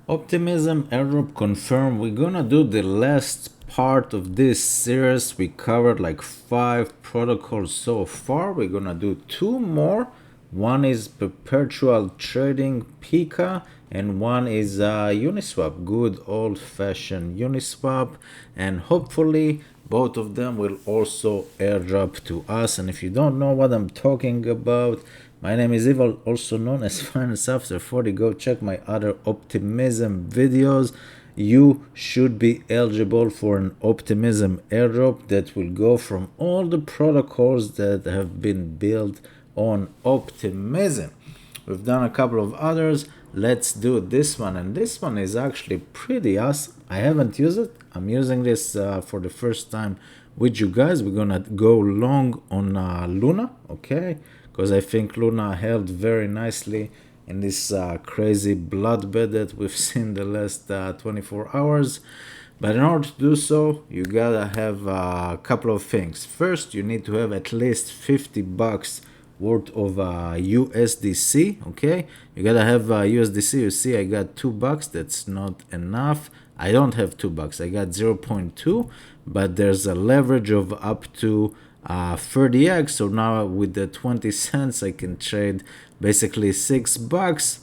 Optimism airdrop confirmed. We're gonna do the last part of this series. We covered like 5 protocols so far. We're gonna do 2 more. One is perpetual trading pika, and one is Uniswap, good old-fashioned Uniswap, and hopefully both of them will also airdrop to us. And if you don't know what I'm talking about, my name is Evil, also known as Finance After 40. Go check my other Optimism videos. You should be eligible for an Optimism airdrop that will go from all the protocols that have been built on Optimism. We've done a couple of others. Let's do this one, and this one is actually pretty awesome. I haven't used it. I'm using this for the first time with you guys. We're gonna go long on Luna, okay? Because I think Luna held very nicely in this crazy bloodbath that we've seen the last 24 hours. But in order to do so, you gotta have a couple of things. First, you need to have at least $50 worth of USDC. Okay, you gotta have USDC. You see, I got $2. That's not enough. I don't have $2. I got 0.2, but there's a leverage of up to 30x. So now with the 20 cents, I can trade basically $6.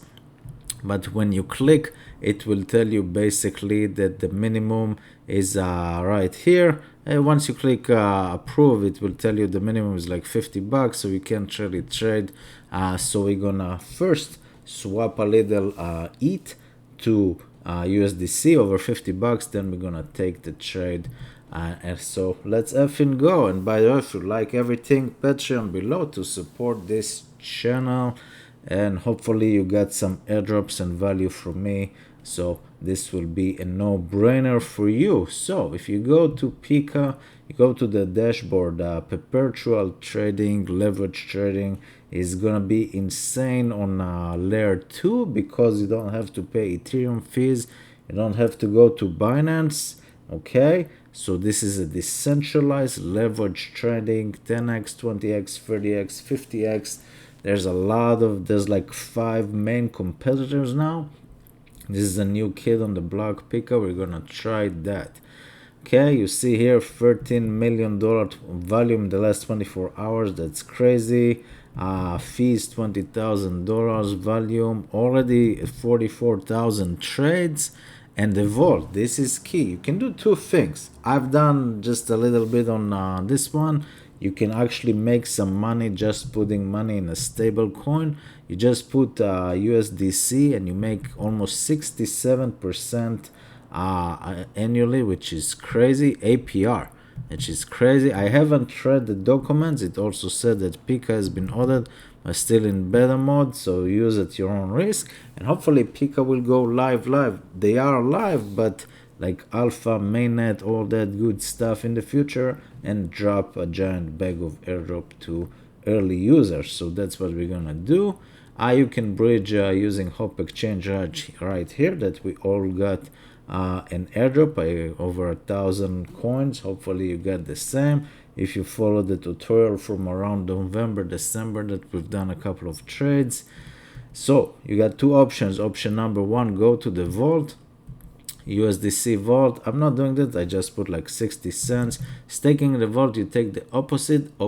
But when you click, it will tell you basically that the minimum is right here. And once you click approve, it will tell you the minimum is like $50, so you can't really trade. So we're gonna first swap a little ETH to USDC over $50. Then we're gonna take the trade. And so let's effing go. And by the way, if you like everything, Patreon below to support this channel. And hopefully you got some airdrops and value from me, so this will be a no-brainer for you. So if you go to pika, you go to the dashboard, perpetual trading, leverage trading is gonna be insane on layer 2 because you don't have to pay Ethereum fees, you don't have to go to Binance. Okay, so this is a decentralized leverage trading, 10x, 20x, 30x, 50x. There's like 5 main competitors now. This is a new kid on the block, pika. We're gonna try that. Okay, you see here $13 million volume in the last 24 hours. That's crazy. Fees $20,000, volume already 44,000 trades. And the vault, this is key. You can do 2 things. I've done just a little bit on this one. You can actually make some money just putting money in a stable coin. You just put USDC and you make almost 67% annually, which is crazy. APR, which is crazy. I haven't read the documents. It also said that pika has been ordered but still in beta mode, so use at your own risk. And hopefully pika will go live. They are live, but like alpha, mainnet, all that good stuff in the future, and drop a giant bag of airdrop to early users. So that's what we're gonna do. You can bridge using Hop Exchange right here that we all got an airdrop by over 1,000 coins. Hopefully you got the same. If you follow the tutorial from around November, December that we've done a couple of trades. So you got 2 options. Option number 1, go to the vault. USDC vault. I'm not doing that. I just put like 60 cents. Staking the vault, you take the opposite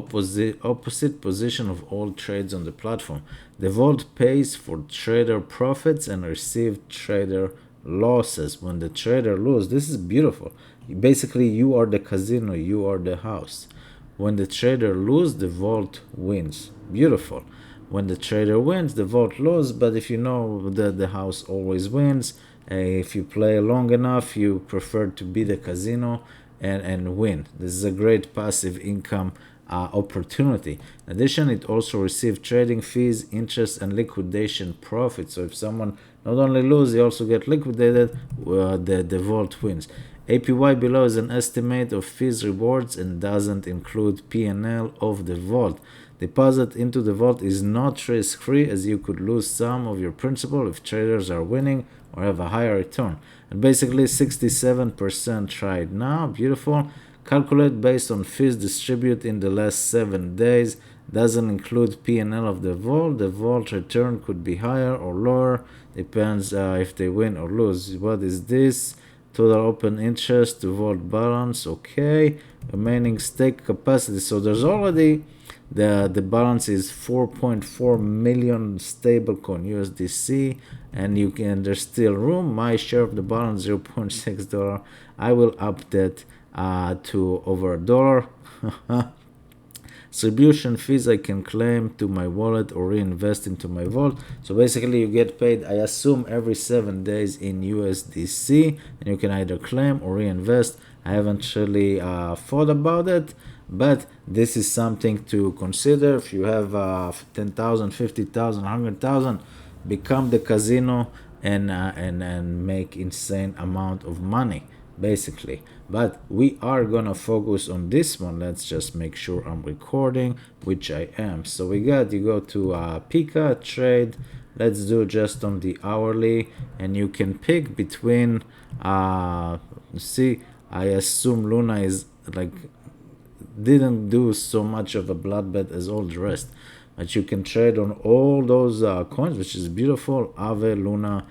position of all trades on the platform. The vault pays for trader profits and receive trader losses. When the trader loses, this is beautiful. Basically, you are the casino, you are the house. When the trader loses, the vault wins. Beautiful. When the trader wins, the vault loses, but if you know that the house always wins, if you play long enough, you prefer to be the casino and win. This is a great passive income opportunity. In addition, it also receives trading fees, interest, and liquidation profits. So if someone not only loses, they also get liquidated, the vault wins. APY below is an estimate of fees rewards and doesn't include P&L of the vault. Deposit into the vault is not risk-free, as you could lose some of your principal if traders are winning or have a higher return. And basically 67% tried now. Beautiful. Calculate based on fees distributed in the last 7 days. doesn't include P&L of the vault. The vault return could be higher or lower, depends if they win or lose. What is this? Total open interest to vault balance. Okay, remaining stake capacity. So there's already the balance is 4.4 million stablecoin USDC, and there's still room. My share of the balance $0.6. I will up that to over $1. Distribution fees I can claim to my wallet or reinvest into my vault. So basically you get paid, I assume, every 7 days in USDC, and you can either claim or reinvest. I haven't really thought about it, but this is something to consider. If you have 10,000, 50,000, 100,000, become the casino and make insane amount of money, basically. But we are gonna focus on this one. Let's just make sure I'm recording, which I am. So you go to pika trade. Let's do just on the hourly, and you can pick between see, I assume Luna is like didn't do so much of a bloodbath as all the rest, but you can trade on all those coins, which is beautiful. Ave, Luna,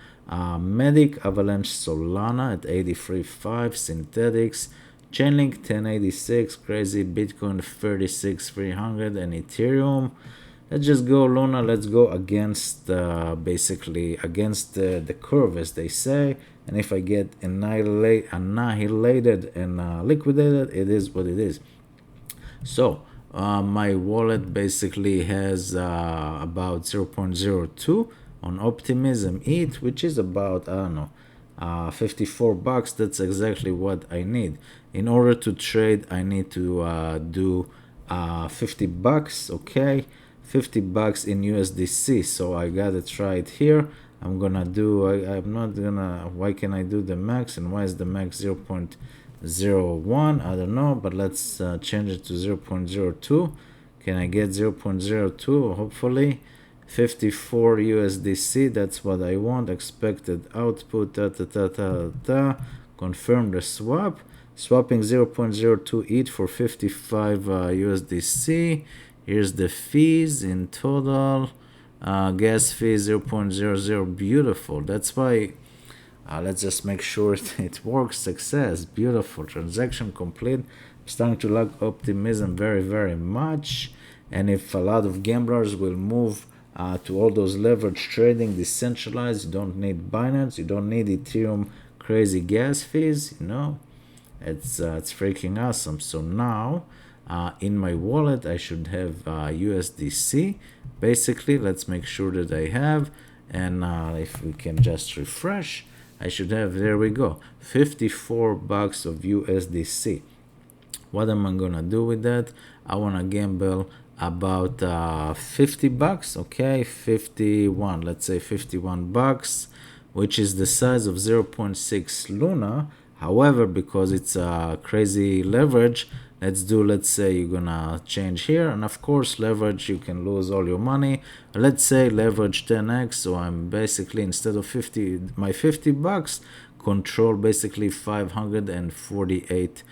Medic, Avalanche, Solana at 83.5, Synthetics, Chainlink 1086, Crazy, Bitcoin 36,300, and Ethereum. Let's just go Luna. Let's go against basically against the curve, as they say. And if I get annihilated and liquidated, it is what it is. So my wallet basically has about 0.02 on Optimism ETH, which is about, I don't know, $54. That's exactly what I need. In order to trade, I need to do $50, okay? $50 in USDC. So I gotta try it here. I'm gonna do, I'm not gonna, why can I do the max, and why is the max 0.01? I don't know, but let's change it to 0.02. Can I get 0.02? Hopefully. 54 USDC, that's what I want. Expected output, confirm the swap. Swapping 0.02 ETH for 55 USDC. Here's the fees in total. Gas fee 0.00. Beautiful. That's why let's just make sure it works. Success. Beautiful. Transaction complete. I'm starting to like Optimism very, very much. And if a lot of gamblers will move to all those leverage trading, decentralized, you don't need Binance, you don't need Ethereum crazy gas fees, you know, it's freaking awesome. So now in my wallet I should have USDC. Basically, let's make sure that I have, and if we can just refresh, I should have, there we go, $54 of USDC. What am I gonna do with that? I wanna gamble about $50, okay, 51, let's say $51, which is the size of 0.6 Luna. However, because it's a crazy leverage, let's say you're gonna change here, and of course leverage, you can lose all your money. Let's say leverage 10x, so I'm basically, instead of my $50, control basically $548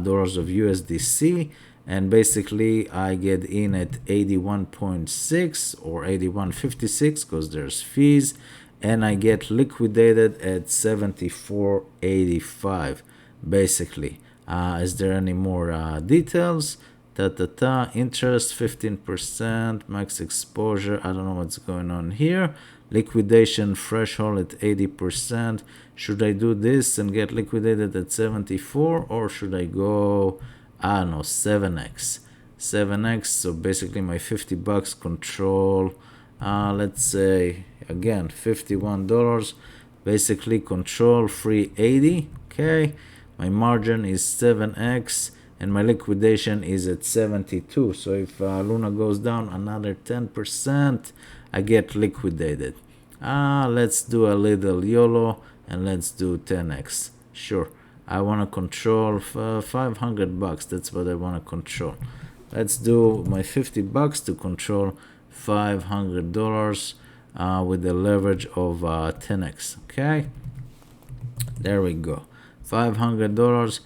dollars of USDC, and basically I get in at 81.6 or 81.56 because there's fees, and I get liquidated at 74.85 basically. Is there any more details? Interest 15%, max exposure, I don't know what's going on here. Liquidation threshold at 80%. Should I do this and get liquidated at 74, or should I go, I don't know, 7x? So basically my $50 control, let's say again $51, basically control 380, okay? My margin is 7x, and my liquidation is at 72. So if Luna goes down another 10%, I get liquidated. Let's do a little YOLO and let's do 10x. Sure, I want to control $500. That's what I want to control. Let's do my $50 to control $500 with the leverage of 10x. Okay, there we go. $500, $50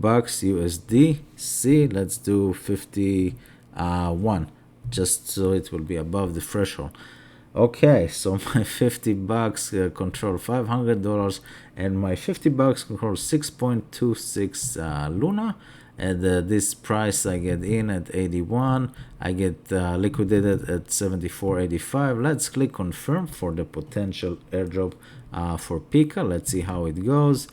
USD. See, let's do 51. just so it will be above the threshold. Okay, so my 50 bucks control $500, and my 50 bucks control 6.26 Luna. And this price I get in at 81, I get liquidated at 74.85. Let's click confirm for the potential airdrop for pika. Let's see how it goes.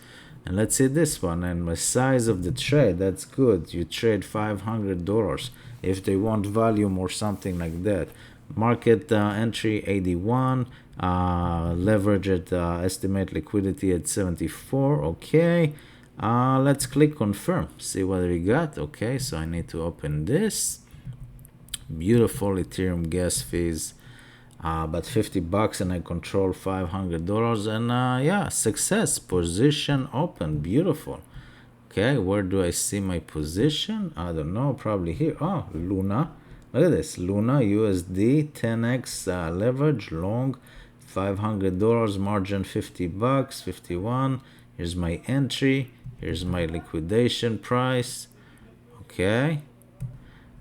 And let's see this one, and my size of the trade, that's good. You trade $500 if they want volume or something like that. Market entry 81, leverage at estimate liquidity at 74. Okay, let's click confirm, see what we got. Okay, so I need to open this. Beautiful Ethereum gas fees, but 50 bucks, and I control $500, and yeah, success. Position open. Beautiful. Okay, where do I see my position? I don't know, probably here. Oh, Luna. Look at this, Luna USD 10x leverage long, $500, margin 50 bucks, 51. Here's my entry, here's my liquidation price. Okay,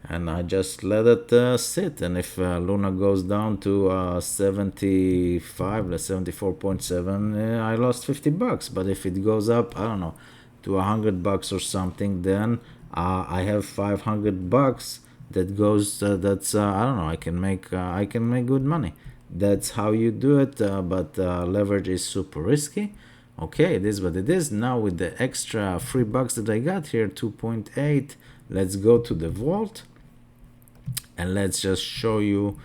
and I just let it sit, and if Luna goes down to 75, 74.7, I lost 50 bucks. But if it goes up, I don't know, to 100 bucks or something, then I have 500 bucks that goes that's I don't know, I can make good money. That's how you do it, but leverage is super risky. Okay, it is what it is. Now with the extra $3 that I got here, 2.8, let's go to the vault and let's just show you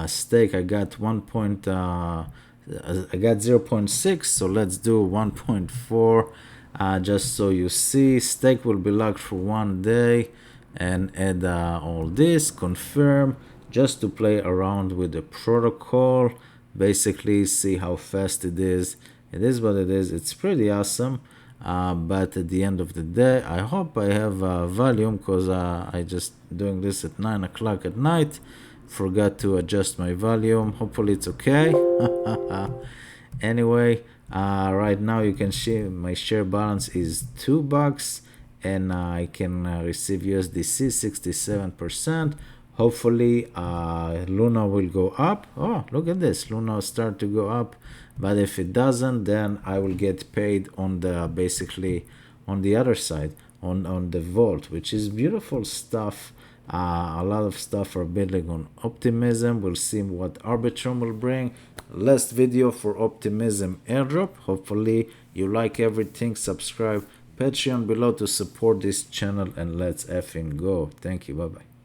stake. I got I got 0.6, so let's do 1.4, just so you see. Stake will be locked for 1 day, and add all this, confirm, just to play around with the protocol, basically see how fast it is. It is what it is. It's pretty awesome, but at the end of the day, I hope I have volume, because I just doing this at 9 o'clock at night, forgot to adjust my volume. Hopefully it's okay. Anyway, right now you can see my share balance is $2, and I can receive USDC 67%. Hopefully Luna will go up. Oh, look at this, Luna start to go up. But if it doesn't, then I will get paid on the, basically on the other side, on the vault, which is beautiful stuff. A lot of stuff are building on Optimism. We'll see what Arbitrum will bring. Last video for Optimism airdrop. Hopefully you like everything. Subscribe, Patreon below to support this channel, and let's effing go. Thank you. Bye bye.